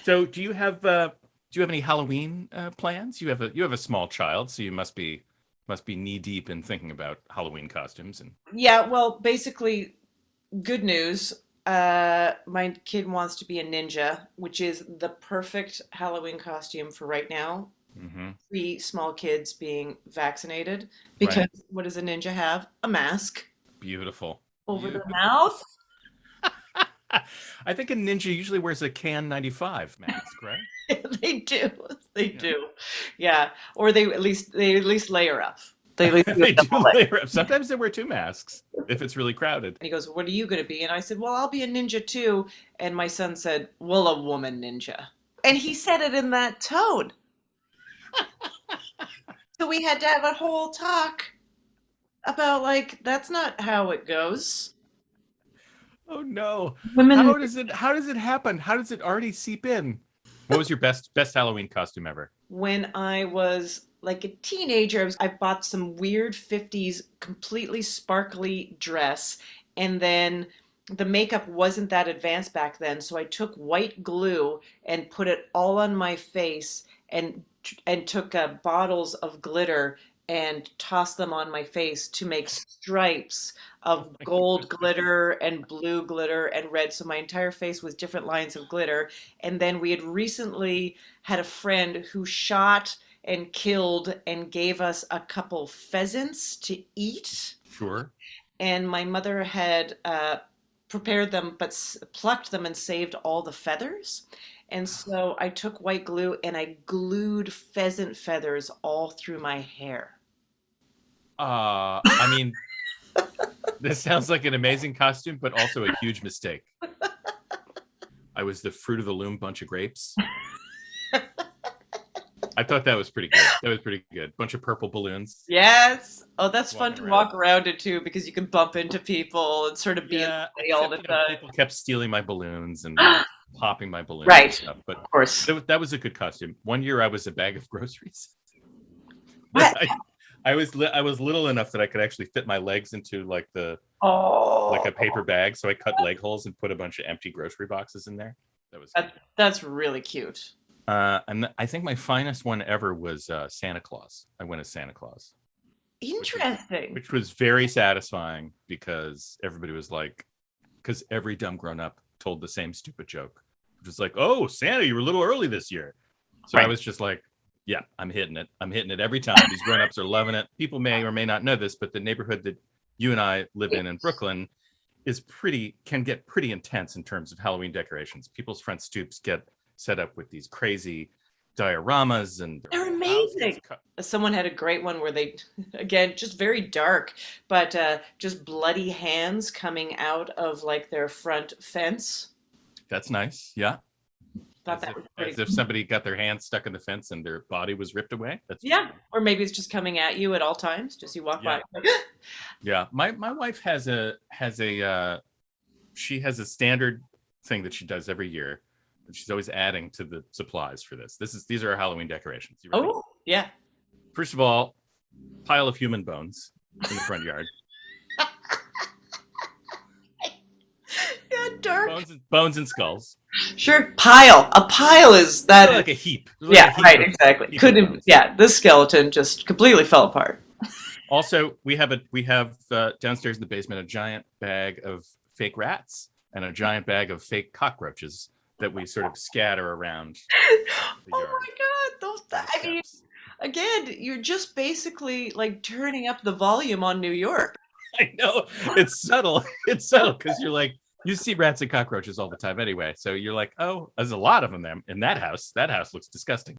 So do you have any Halloween plans? You have a small child, so you must be knee deep in thinking about Halloween costumes and Yeah, well, basically, good news. My kid wants to be a ninja, which is the perfect Halloween costume for right now. hmm. Three small kids being vaccinated. Because Right. what does a ninja have? A mask Beautiful. over the Beautiful. mouth. I think a ninja usually wears a Can 95 mask, right? They do. They Yeah. do. Yeah. Or they at least layer up. They at least do a They double do layer. layer up. Sometimes they wear two masks if it's really crowded. And he goes, "What are you going to be?" And I said, "Well, I'll be a ninja too." And my son said, "Well, a woman ninja." And he said it in that tone. So we had to have a whole talk about like that's not how it goes. Oh no. Women How does it happen? How does it already seep in? What was your best Halloween costume ever? when I was like a teenager, I bought some weird 50s completely sparkly dress and then the makeup wasn't that advanced back then, so I took white glue and put it all on my face and took bottles of glitter and tossed them on my face to make stripes of gold glitter and blue glitter and red. So my entire face was different lines of glitter. And then we had recently had a friend who shot and killed and gave us a couple pheasants to eat. Sure. And my mother had prepared them, but plucked them and saved all the feathers. And so I took white glue and I glued pheasant feathers all through my hair. I mean, this sounds like an amazing costume, but also a huge mistake. I was the fruit of the loom bunch of grapes. I thought that was pretty good. That was pretty good. Bunch of purple balloons Yes. Oh, that's fun walking to around. walk around it too because you can bump into people and sort of be in Yeah, the way all except the time. people kept stealing my balloons and popping my balloons and Right, stuff. But of course. that was a good costume. One year I was a bag of groceries. What? I was little enough that I could actually fit my legs into like Oh, a paper bag. So I cut leg holes and put a bunch of empty grocery boxes in there. That was good. that's really cute. And I think my finest one ever was Santa Claus. I went as Santa Claus, which was Interesting. which was very satisfying because everybody was like, because every dumb grown up told the same stupid joke, which was like, "Oh, Santa, you were a little early this year." So I Right. was just like, "Yeah, I'm hitting it. I'm hitting it every time." These grown ups are loving it. People may or may not know this, but the neighborhood that you and I live in Brooklyn can get pretty intense in terms of Halloween decorations. People's front stoops get set up with these crazy dioramas and their They're whole house amazing. gets cut. Someone had a great one where they, again, just very dark, but just bloody hands coming out of like their front fence. That's nice. Yeah. Thought As that if was as pretty if cool. somebody got their hand stuck in the fence and their body was ripped away. That's pretty Yeah. good. Or maybe it's just coming at you at all times. Just you walk by. Yeah. Yeah. My wife she has a standard thing that she does every year. And she's always adding to the supplies for this. These are our Halloween decorations. You ready? Oh, yeah. First of all, pile of human bones in the front yard. Yeah, dark. Bones and skulls. Sure. Pile. A pile is Sort that of is like a heap. Like a yeah, heap right, of exactly. heap of Couldn't bones. yeah, this skeleton just completely fell apart. Also, we have downstairs in the basement a giant bag of fake rats and a giant bag of fake cockroaches that we sort of scatter around the Oh yard my God, those and the I mean, steps. again, you're just basically like turning up the volume on New York. I know it's subtle. It's subtle because you're like you see rats and cockroaches all the time anyway. So you're like, oh, there's a lot of them in that house. That house looks disgusting.